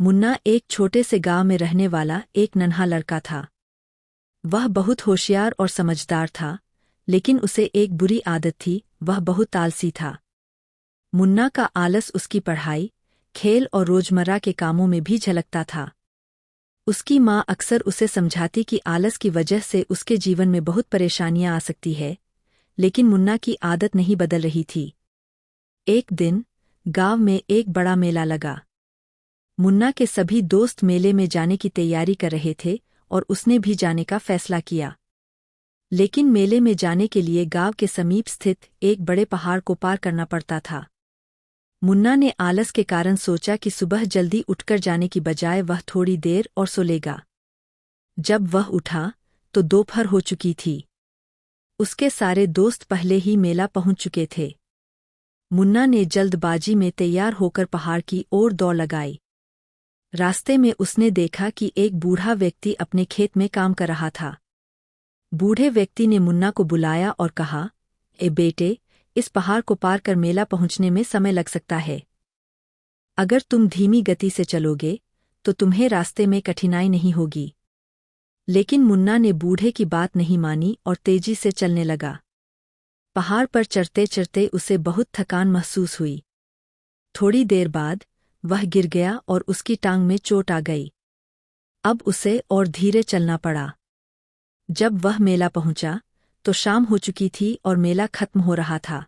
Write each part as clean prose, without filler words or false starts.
मुन्ना एक छोटे से गांव में रहने वाला एक नन्हा लड़का था। वह बहुत होशियार और समझदार था, लेकिन उसे एक बुरी आदत थी, वह बहुत आलसी था। मुन्ना का आलस उसकी पढ़ाई, खेल और रोजमर्रा के कामों में भी झलकता था। उसकी माँ अक्सर उसे समझाती कि आलस की वजह से उसके जीवन में बहुत परेशानियां आ सकती है, लेकिन मुन्ना की आदत नहीं बदल रही थी। एक दिन गांव में एक बड़ा मेला लगा। मुन्ना के सभी दोस्त मेले में जाने की तैयारी कर रहे थे और उसने भी जाने का फैसला किया। लेकिन मेले में जाने के लिए गांव के समीप स्थित एक बड़े पहाड़ को पार करना पड़ता था। मुन्ना ने आलस के कारण सोचा कि सुबह जल्दी उठकर जाने की बजाय वह थोड़ी देर और सो लेगा। जब वह उठा तो दोपहर हो चुकी थी। उसके सारे दोस्त पहले ही मेला पहुंच चुके थे। मुन्ना ने जल्दबाजी में तैयार होकर पहाड़ की ओर दौड़ लगाई। रास्ते में उसने देखा कि एक बूढ़ा व्यक्ति अपने खेत में काम कर रहा था। बूढ़े व्यक्ति ने मुन्ना को बुलाया और कहा, ए बेटे, इस पहाड़ को पार कर मेला पहुंचने में समय लग सकता है। अगर तुम धीमी गति से चलोगे तो तुम्हें रास्ते में कठिनाई नहीं होगी। लेकिन मुन्ना ने बूढ़े की बात नहीं मानी और तेजी से चलने लगा। पहाड़ पर चढ़ते चढ़ते उसे बहुत थकान महसूस हुई। थोड़ी देर बाद वह गिर गया और उसकी टांग में चोट आ गई। अब उसे और धीरे चलना पड़ा। जब वह मेला पहुंचा तो शाम हो चुकी थी और मेला खत्म हो रहा था।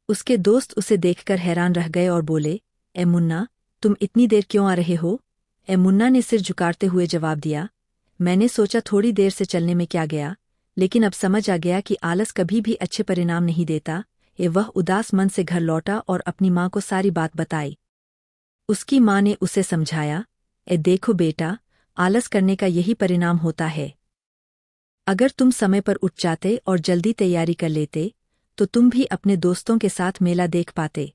उसके दोस्त उसे देखकर हैरान रह गए और बोले, ए मुन्ना, तुम इतनी देर क्यों आ रहे हो? ए मुन्ना ने सिर झुकाते हुए जवाब दिया, मैंने सोचा थोड़ी देर से चलने में क्या गया, लेकिन अब समझ आ गया कि आलस कभी भी अच्छे परिणाम नहीं देता। वह उदास मन से घर लौटा और अपनी माँ को सारी बात बताई। उसकी माँ ने उसे समझाया, देखो बेटा, आलस करने का यही परिणाम होता है। अगर तुम समय पर उठ जाते और जल्दी तैयारी कर लेते तो तुम भी अपने दोस्तों के साथ मेला देख पाते।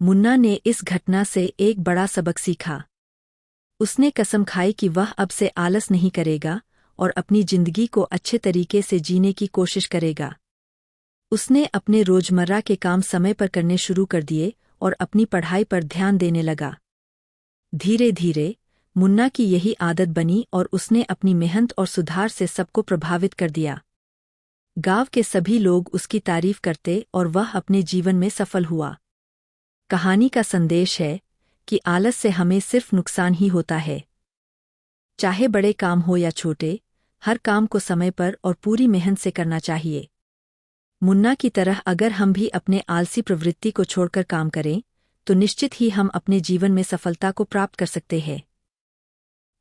मुन्ना ने इस घटना से एक बड़ा सबक सीखा। उसने कसम खाई कि वह अब से आलस नहीं करेगा और अपनी जिंदगी को अच्छे तरीके से जीने की कोशिश करेगा। उसने अपने रोजमर्रा के काम समय पर करने शुरू कर दिए और अपनी पढ़ाई पर ध्यान देने लगा। धीरे धीरे मुन्ना की यही आदत बनी और उसने अपनी मेहनत और सुधार से सबको प्रभावित कर दिया। गांव के सभी लोग उसकी तारीफ करते और वह अपने जीवन में सफल हुआ। कहानी का संदेश है कि आलस से हमें सिर्फ नुकसान ही होता है। चाहे बड़े काम हो या छोटे, हर काम को समय पर और पूरी मेहनत से करना चाहिए। मुन्ना की तरह अगर हम भी अपने आलसी प्रवृत्ति को छोड़कर काम करें तो निश्चित ही हम अपने जीवन में सफलता को प्राप्त कर सकते हैं।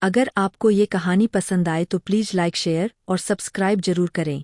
अगर आपको ये कहानी पसंद आए तो प्लीज़ लाइक, शेयर और सब्सक्राइब जरूर करें।